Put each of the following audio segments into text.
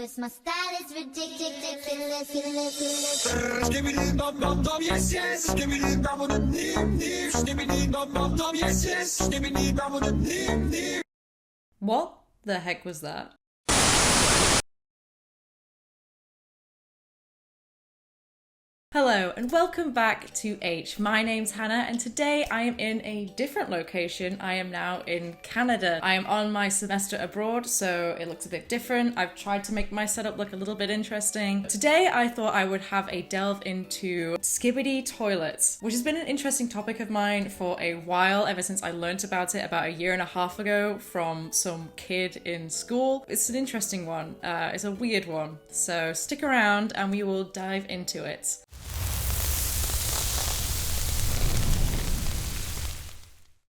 'Cause my style is ridiculous. Skibidi dum dum dum, yes yes. Skibidi dum dum dim dim. Skibidi dum dum dum, yes yes. Skibidi dum dum dim dim. What the heck was that? Hello and welcome back to Aiche. My name's Hannah and today I am in a different location. I am now in Canada. I am on my semester abroad, so it looks a bit different. I've tried to make my setup look a little bit interesting. Today I thought I would have a delve into Skibidi toilets, which has been an interesting topic of mine for a while, ever since I learnt about it about a year and a half ago from some kid in school. It's an interesting one. It's a weird one. So stick around and we will dive into it.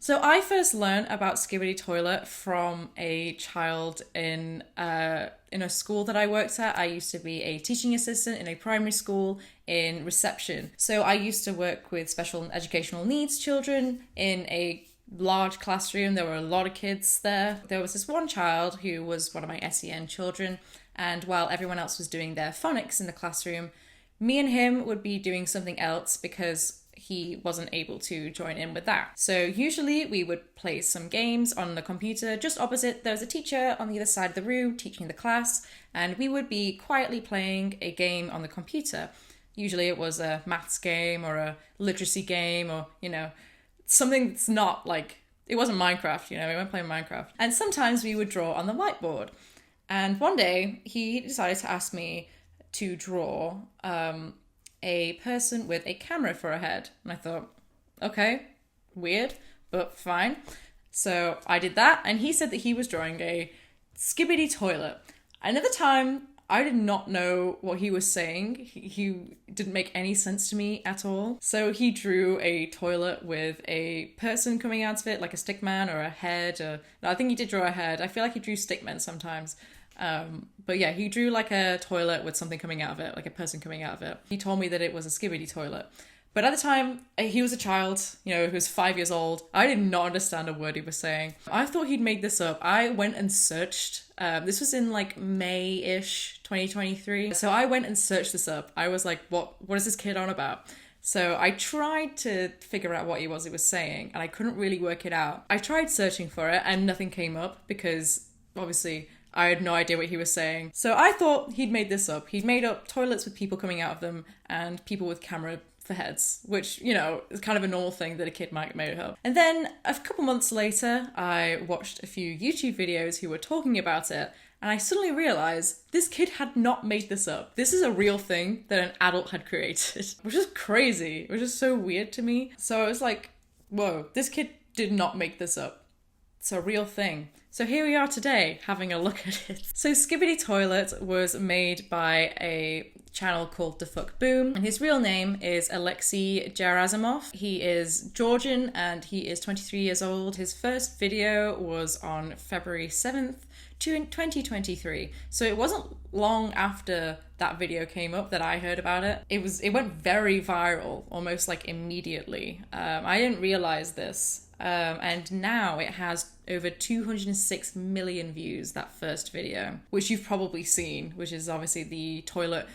So I first learned about Skibidi Toilet from a child in a school that I worked at. I used to be a teaching assistant in a primary school in reception. So I used to work with special and educational needs children in a large classroom. There were a lot of kids there. There was this one child who was one of my SEN children, and while everyone else was doing their phonics in the classroom, me and him would be doing something else because he wasn't able to join in with that. So usually we would play some games on the computer. Just opposite, there was a teacher on the other side of the room teaching the class, and we would be quietly playing a game on the computer. Usually it was a maths game or a literacy game or, something that's not like, it wasn't Minecraft, we weren't playing Minecraft. And sometimes we would draw on the whiteboard. And one day he decided to ask me to draw a person with a camera for a head. And I thought, okay, weird, but fine. So I did that, and he said that he was drawing a Skibidi toilet. And at the time, I did not know what he was saying. He didn't make any sense to me at all. So he drew a toilet with a person coming out of it, like a stickman or a head. No, I think he did draw a head. I feel like he drew stickmen sometimes. But yeah, he drew like a toilet with something coming out of it, like a person coming out of it. He told me that it was a Skibidi toilet. But at the time, he was a child, who was 5 years old. I did not understand a word he was saying. I thought he'd made this up. I went and searched. This was in like May-ish 2023. So I went and searched this up. I was like, what is this kid on about? So I tried to figure out what he was saying, and I couldn't really work it out. I tried searching for it and nothing came up because obviously I had no idea what he was saying. So I thought he'd made this up. He'd made up toilets with people coming out of them and people with camera for heads, which, is kind of a normal thing that a kid might make up. And then a couple months later, I watched a few YouTube videos who were talking about it, and I suddenly realized this kid had not made this up. This is a real thing that an adult had created, which is crazy, which is so weird to me. So I was like, whoa, this kid did not make this up. It's a real thing. So here we are today, having a look at it. So Skibidi Toilet was made by a channel called DaFuq Boom, and his real name is Alexei Gerasimov. He is Georgian and he is 23 years old. His first video was on February 7th, 2023. So it wasn't long after that video came up that I heard about it. It went very viral, almost like immediately. I didn't realize this. And now it has over 206 million views, that first video, which you've probably seen, which is obviously the toilet,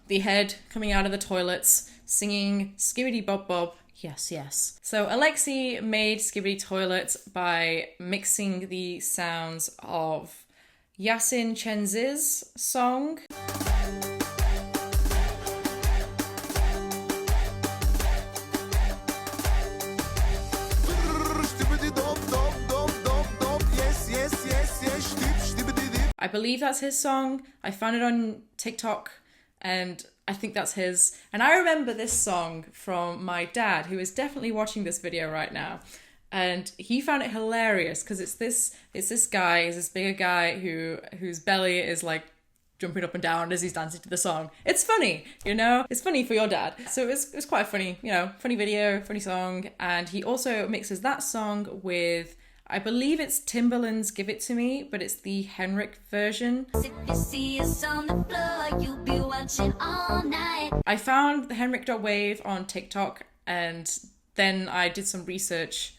the head coming out of the toilets singing Skibidi Bob Bob, yes, yes. So Alexei made Skibidi Toilet by mixing the sounds of Yasin Chenz's song. I believe that's his song. I found it on TikTok and I think that's his. And I remember this song from my dad, who is definitely watching this video right now. And he found it hilarious because it's this bigger guy whose belly is like jumping up and down as he's dancing to the song. It's funny, it's funny for your dad. So it was quite a funny, funny video, funny song. And he also mixes that song with, I believe it's Timberland's Give It To Me, but it's the Henrik version. If you see us on the floor, you'll be watching all night. I found the Henrik.wave on TikTok, and then I did some research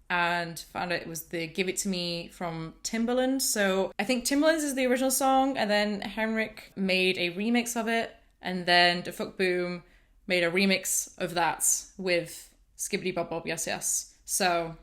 and found out it was the Give It To Me from Timberland. So I think Timberland's is the original song, and then Henrik made a remix of it, and then DaFuq Boom made a remix of that with Skibidi Bob Bob Yes Yes. So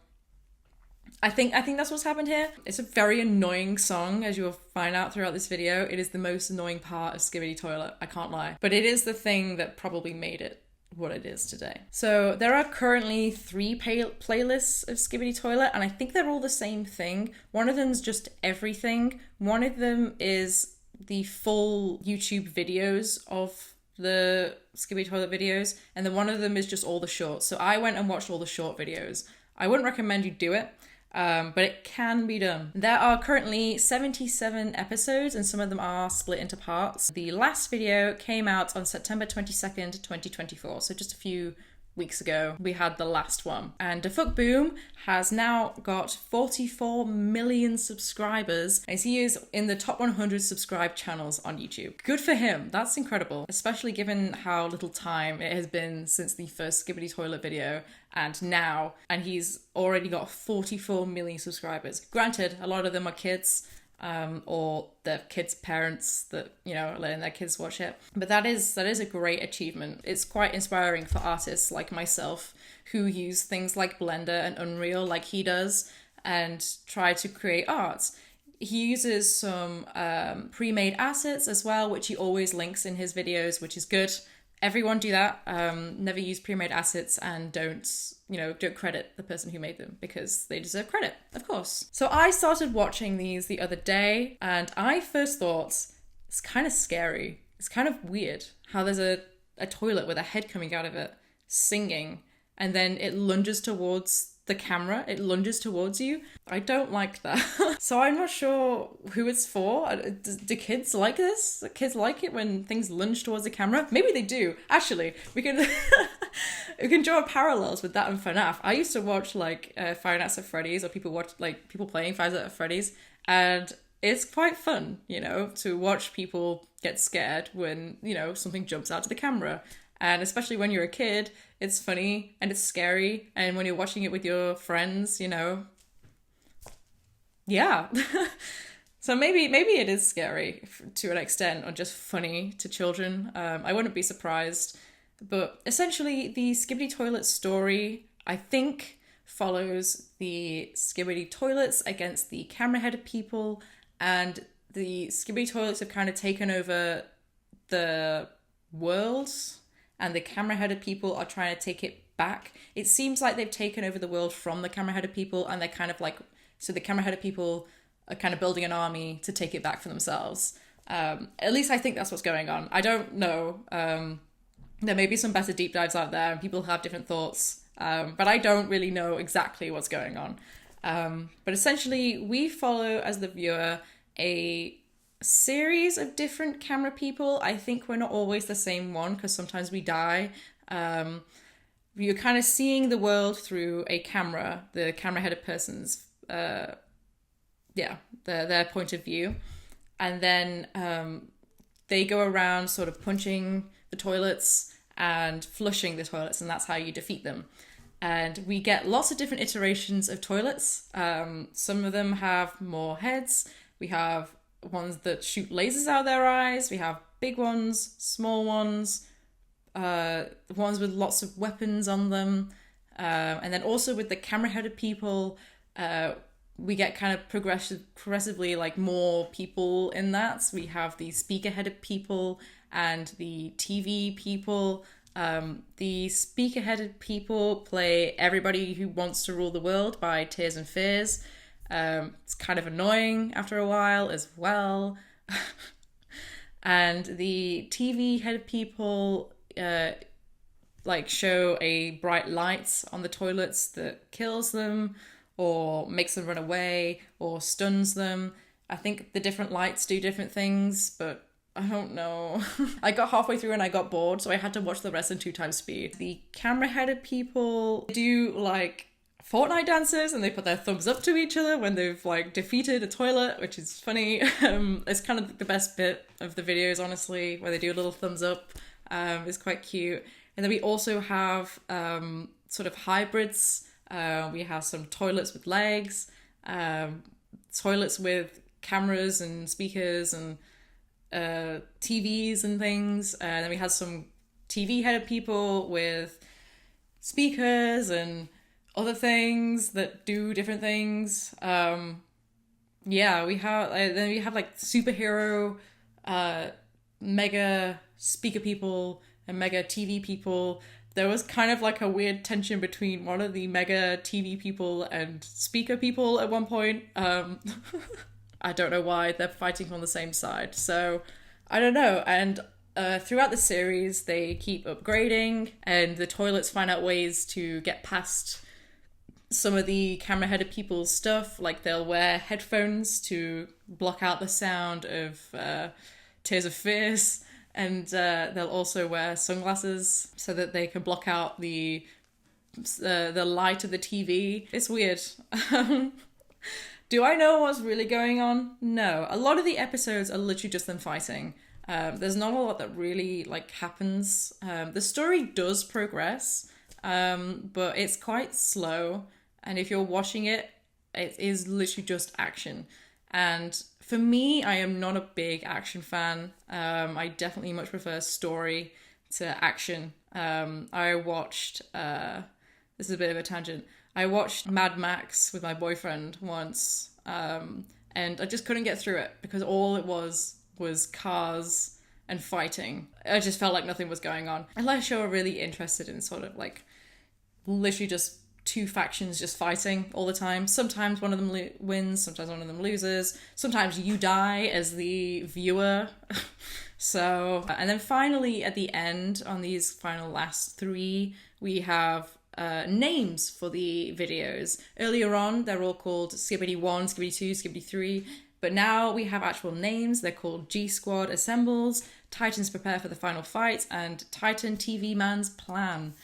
I think that's what's happened here. It's a very annoying song, as you'll find out throughout this video. It is the most annoying part of Skibidi Toilet, I can't lie. But it is the thing that probably made it what it is today. So there are currently 3 playlists of Skibidi Toilet, and I think they're all the same thing. One of them's just everything. One of them is the full YouTube videos of the Skibidi Toilet videos, and then one of them is just all the shorts. So I went and watched all the short videos. I wouldn't recommend you do it, but it can be done. There are currently 77 episodes, and some of them are split into parts. The last video came out on September 22nd, 2024, so just a few weeks ago we had the last one. And DaFuq Boom has now got 44 million subscribers, and he is in the top 100 subscribed channels on YouTube. Good for him, that's incredible, especially given how little time it has been since the first Skibidi Toilet video and now, and he's already got 44 million subscribers. Granted, a lot of them are kids, or their kids' parents that, you know, are letting their kids watch it. But that is a great achievement. It's quite inspiring for artists like myself who use things like Blender and Unreal like he does and try to create art. He uses some pre-made assets as well, which he always links in his videos, which is good. Everyone do that. Never use pre-made assets, and don't credit the person who made them, because they deserve credit, of course. So I started watching these the other day, and I first thought, it's kind of scary. It's kind of weird how there's a toilet with a head coming out of it singing, and then it lunges towards the camera, it lunges towards you. I don't like that. So I'm not sure who it's for. Do kids like this? Do kids like it when things lunge towards the camera? Maybe they do. Actually, we can we can draw parallels with that and FNAF. I used to watch like Five Nights at Freddy's, or people playing Five Nights at Freddy's, and it's quite fun, you know, to watch people get scared when, you know, something jumps out to the camera. And especially when you're a kid, it's funny and it's scary. And when you're watching it with your friends, you know, yeah. So maybe it is scary to an extent, or just funny to children. I wouldn't be surprised. But essentially, the Skibidi Toilet story, I think, follows the Skibidi Toilets against the camera-headed people. And the Skibidi Toilets have kind of taken over the world, and the camera-headed people are trying to take it back. It seems like they've taken over the world from the camera-headed people, and they're kind of like, so the camera-headed people are kind of building an army to take it back for themselves. At least I think that's what's going on. I don't know. There may be some better deep dives out there, and people have different thoughts, but I don't really know exactly what's going on. But essentially, we follow, as the viewer, a series of different camera people. I think we're not always the same one, because sometimes we die. You're kind of seeing the world through a camera, the camera-headed person's, their point of view. And then they go around sort of punching the toilets and flushing the toilets, and that's how you defeat them. And we get lots of different iterations of toilets. Some of them have more heads. We have ones that shoot lasers out of their eyes. We have big ones, small ones, ones with lots of weapons on them. And then also with the camera-headed people, we get kind of progressively like more people in that. So we have the speaker-headed people and the TV people. The speaker-headed people play Everybody Who Wants to Rule the World by Tears and Fears. It's kind of annoying after a while as well. And the TV-headed people like show a bright light on the toilets that kills them, or makes them run away, or stuns them. I think the different lights do different things, but I don't know. I got halfway through and I got bored, so I had to watch the rest in 2x speed. The camera-headed people do like Fortnite dances, and they put their thumbs up to each other when they've like defeated a toilet, which is funny. It's kind of the best bit of the videos, honestly, where they do a little thumbs up. It's quite cute. And then we also have sort of hybrids We have some toilets with legs, toilets with cameras and speakers and TVs and things. And then we had some TV-headed people with speakers and other things that do different things. We have like superhero mega speaker people and mega TV people. There was kind of like a weird tension between one of the mega TV people and speaker people at one point. I don't know why they're fighting on the same side. So I don't know. And throughout the series, they keep upgrading, and the toilets find out ways to get past some of the camera-headed people's stuff. Like they'll wear headphones to block out the sound of Tears of Fierce, and they'll also wear sunglasses so that they can block out the light of the TV. It's weird. Do I know what's really going on? No. A lot of the episodes are literally just them fighting. There's not a lot that really happens. The story does progress, but it's quite slow. And if you're watching it, it is literally just action. And for me, I am not a big action fan. I definitely much prefer story to action. I watched, this is a bit of a tangent, I watched Mad Max with my boyfriend once, and I just couldn't get through it because all it was cars and fighting. I just felt like nothing was going on. Unless you're really interested in sort of literally just two factions just fighting all the time. Sometimes one of them wins, sometimes one of them loses. Sometimes you die as the viewer. So, and then finally at the end, on these final last three, we have names for the videos. Earlier on, they're all called Skibidi 1, Skibidi 2, Skibidi 3. But now we have actual names. They're called G Squad Assembles, Titans Prepare for the Final Fight, and Titan TV Man's Plan.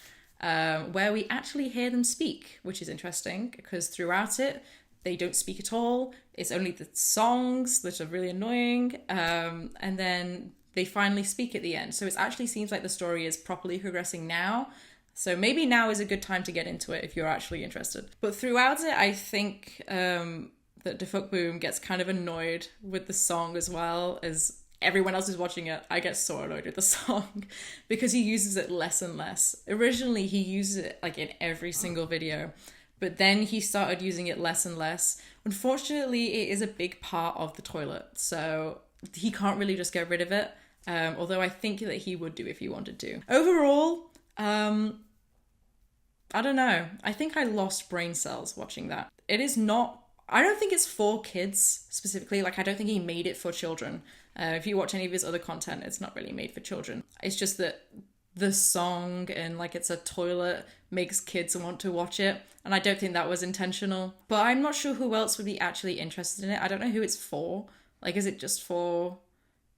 Where we actually hear them speak, which is interesting because throughout it, they don't speak at all. It's only the songs that are really annoying. And then they finally speak at the end. So it actually seems like the story is properly progressing now. So maybe now is a good time to get into it if you're actually interested. But throughout it, I think that DaFuq Boom gets kind of annoyed with the song as well as everyone else is watching it. I get so annoyed with the song because he uses it less and less. Originally, he uses it in every single video, but then he started using it less and less. Unfortunately, it is a big part of the toilet, so he can't really just get rid of it, although I think that he would do if he wanted to. Overall, I don't know. I think I lost brain cells watching that. It is not... I don't think it's for kids specifically. I don't think he made it for children. If you watch any of his other content, it's not really made for children. It's just that the song and it's a toilet makes kids want to watch it. And I don't think that was intentional. But I'm not sure who else would be actually interested in it. I don't know who it's for. Is it just for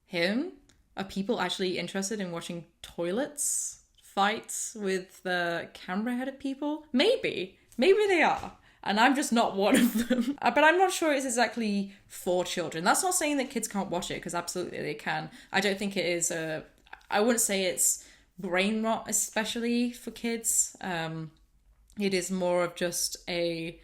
him? Are people actually interested in watching toilets fights with the camera-headed people? Maybe they are. And I'm just not one of them. But I'm not sure it's exactly for children. That's not saying that kids can't watch it, because absolutely they can. I don't think it is I wouldn't say it's brain rot, especially for kids. It is more of just a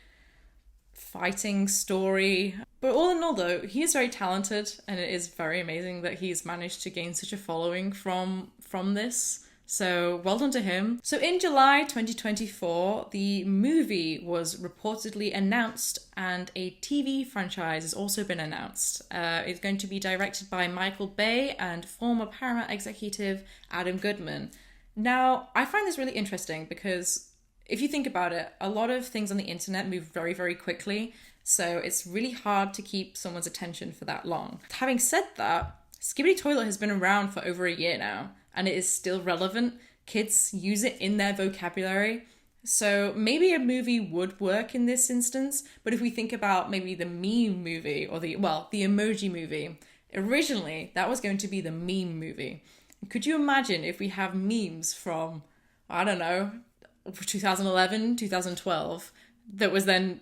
fighting story. But all in all, though, he is very talented, and it is very amazing that he's managed to gain such a following from this. So well done to him. So in July 2024, the movie was reportedly announced, and a TV franchise has also been announced. It's going to be directed by Michael Bay and former Paramount executive Adam Goodman. Now, I find this really interesting because if you think about it, a lot of things on the internet move very, very quickly. So it's really hard to keep someone's attention for that long. Having said that, Skibidi Toilet has been around for over a year now, and it is still relevant. Kids use it in their vocabulary. So maybe a movie would work in this instance, but if we think about maybe the meme movie or the emoji movie, originally that was going to be the meme movie. Could you imagine if we have memes from, 2011, 2012, that was then,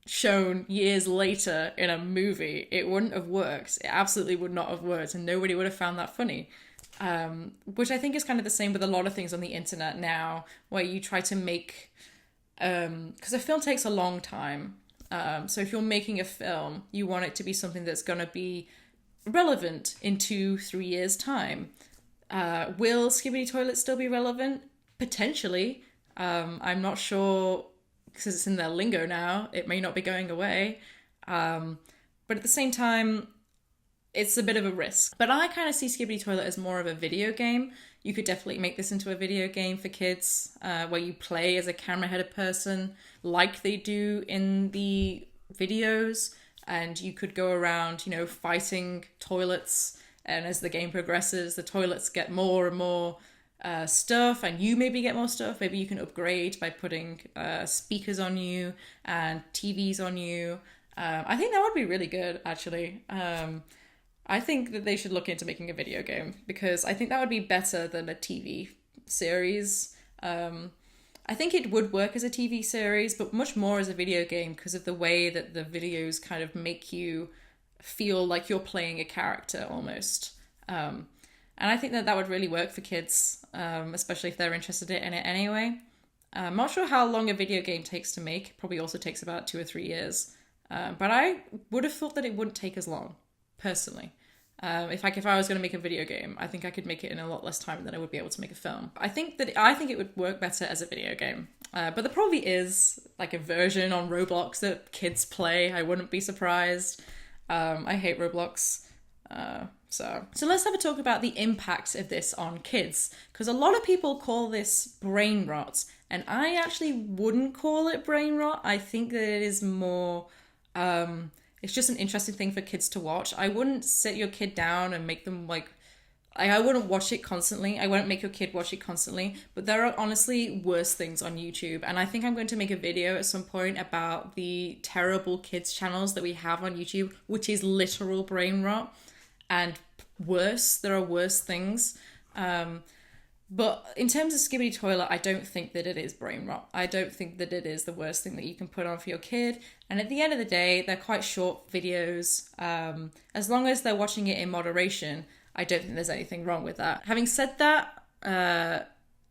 shown years later in a movie? It wouldn't have worked. It absolutely would not have worked, and nobody would have found that funny. Which I think is kind of the same with a lot of things on the internet now, where you try to make because a film takes a long time. So if you're making a film, you want it to be something that's going to be relevant in 2-3 years' time. Will Skibidi Toilet still be relevant? Potentially. I'm not sure, because it's in their lingo now. It may not be going away. But at the same time, it's a bit of a risk. But I kind of see Skibidi Toilet as more of a video game. You could definitely make this into a video game for kids, where you play as a camera-headed person, like they do in the videos, and you could go around, you know, fighting toilets, and as the game progresses, the toilets get more and more stuff, and you maybe get more stuff. Maybe you can upgrade by putting speakers on you and TVs on you. I think that would be really good, actually. I think that they should look into making a video game, because I think that would be better than a TV series. I think it would work as a TV series, but much more as a video game, because of the way that the videos kind of make you feel like you're playing a character almost. And I think that that would really work for kids, especially if they're interested in it anyway. I'm not sure how long a video game takes to make. It probably also takes about 2 or 3 years. But I would have thought that it wouldn't take as long, personally. If I was going to make a video game, I think I could make it in a lot less time than I would be able to make a film. I think it would work better as a video game. But there probably is like a version on Roblox that kids play. I wouldn't be surprised. I hate Roblox. So let's have a talk about the impact of this on kids, because a lot of people call this brain rot, and I actually wouldn't call it brain rot. I think that it is more... it's just an interesting thing for kids to watch. I wouldn't sit your kid down and make them I wouldn't watch it constantly. I wouldn't make your kid watch it constantly. But there are honestly worse things on YouTube. And I think I'm going to make a video at some point about the terrible kids channels that we have on YouTube, which is literal brain rot. And worse, there are worse things. But in terms of Skibidi Toilet, I don't think that it is brain rot. I don't think that it is the worst thing that you can put on for your kid. And at the end of the day, they're quite short videos. As long as they're watching it in moderation, I don't think there's anything wrong with that. Having said that,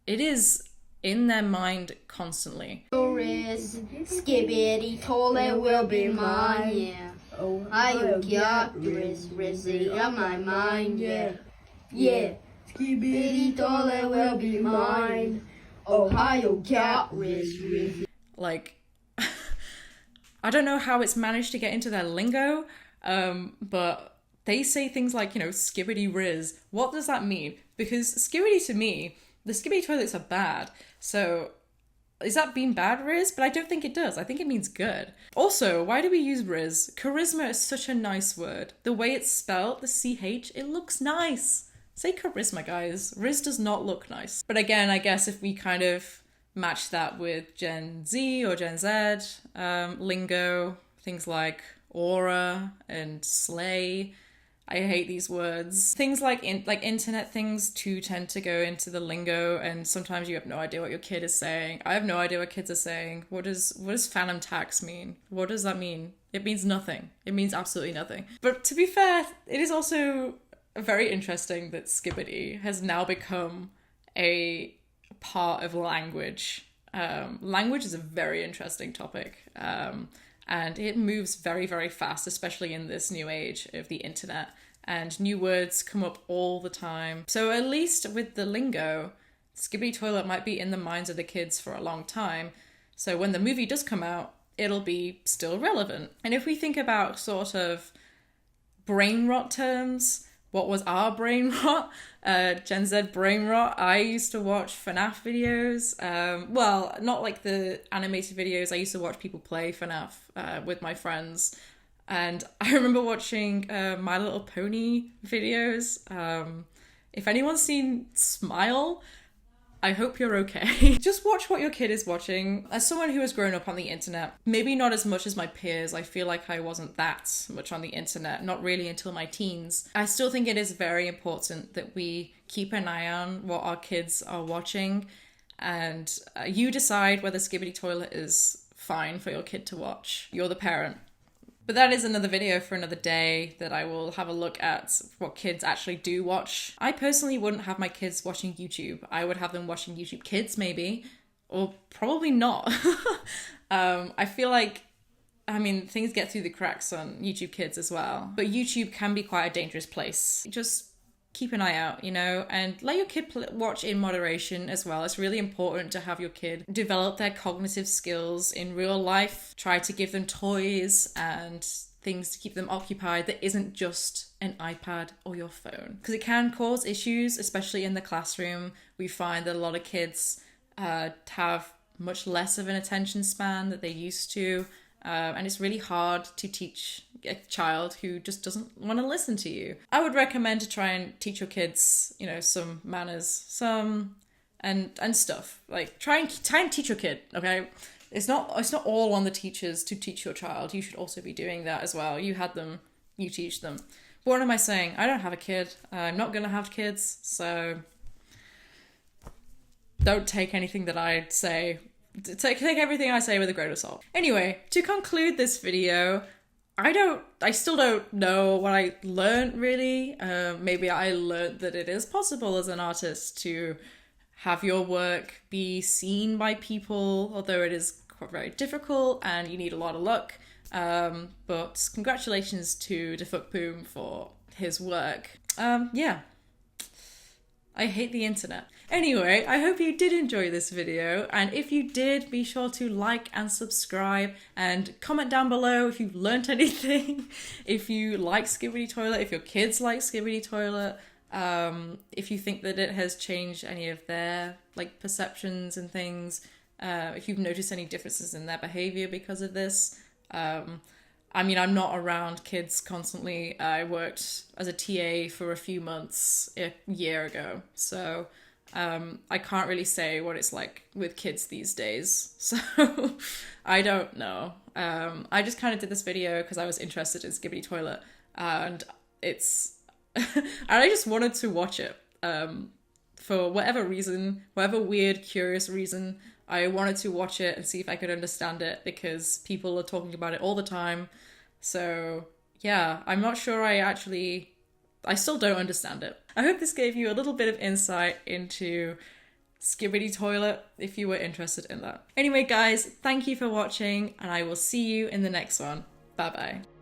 it is in their mind constantly. Skibidi Toilet will be mine, yeah. Oh, I got riz on my mind, yeah. Yeah. Skibidi Toilet will be mine. Ohio cat riz. Like, I don't know how it's managed to get into their lingo, but they say things like, you know, Skibidi Riz. What does that mean? Because Skibidi, to me, the Skibidi Toilets are bad. So, is that being bad, Riz? But I don't think it does. I think it means good. Also, why do we use Riz? Charisma is such a nice word. The way it's spelled, the CH, it looks nice. Say charisma, guys. Riz does not look nice. But again, I guess if we kind of match that with Gen Z or Gen Z lingo, things like aura and slay. I hate these words. Things like internet things too tend to go into the lingo, and sometimes you have no idea what your kid is saying. I have no idea what kids are saying. What does phantom tax mean? What does that mean? It means nothing. It means absolutely nothing. But to be fair, it is also very interesting that Skibidi has now become a part of language. Language is a very interesting topic. And it moves very, very fast, especially in this new age of the internet. And new words come up all the time. So at least with the lingo, Skibidi Toilet might be in the minds of the kids for a long time. So when the movie does come out, it'll be still relevant. And if we think about sort of brain rot terms, what was our brain rot? Gen Z brain rot. I used to watch FNAF videos. Well, not like the animated videos. I used to watch people play FNAF with my friends. And I remember watching My Little Pony videos. If anyone's seen Smile, I hope you're okay. Just watch what your kid is watching. As someone who has grown up on the internet, maybe not as much as my peers, I feel like I wasn't that much on the internet, not really until my teens. I still think it is very important that we keep an eye on what our kids are watching, and you decide whether Skibidi Toilet is fine for your kid to watch. You're the parent. But that is another video for another day, that I will have a look at what kids actually do watch. I personally wouldn't have my kids watching YouTube. I would have them watching YouTube Kids, maybe, or probably not. I feel like, I mean, things get through the cracks on YouTube Kids as well, but YouTube can be quite a dangerous place. Just keep an eye out, you know, and let your kid watch in moderation as well. It's really important to have your kid develop their cognitive skills in real life. Try to give them toys and things to keep them occupied that isn't just an iPad or your phone, because it can cause issues, especially in the classroom. We find that a lot of kids have much less of an attention span that they used to. And it's really hard to teach a child who just doesn't want to listen to you. I would recommend to try and teach your kids, you know, some manners, and stuff. Like try and teach your kid, okay? It's not all on the teachers to teach your child. You should also be doing that as well. You had them, you teach them. But what am I saying? I don't have a kid. I'm not gonna have kids, so don't take anything that I say. Take everything I say with a grain of salt. Anyway, to conclude this video, I still don't know what I learned really. Maybe I learned that it is possible as an artist to have your work be seen by people, although it is quite very difficult and you need a lot of luck. But congratulations to DaFuq for his work. Yeah. I hate the internet. Anyway, I hope you did enjoy this video, and if you did, be sure to like and subscribe and comment down below if you've learnt anything, if you like Skibidi Toilet, if your kids like Skibidi Toilet, if you think that it has changed any of their like perceptions and things, if you've noticed any differences in their behavior because of this. I mean, I'm not around kids constantly. I worked as a TA for a few months a year ago, so I can't really say what it's like with kids these days, so I don't know. I just kind of did this video because I was interested in Skibidi Toilet, and it's and I just wanted to watch it for whatever reason, whatever weird, curious reason. I wanted to watch it and see if I could understand it because people are talking about it all the time. So yeah, I'm not sure I still don't understand it. I hope this gave you a little bit of insight into Skibidi Toilet if you were interested in that. Anyway guys, thank you for watching and I will see you in the next one. Bye bye.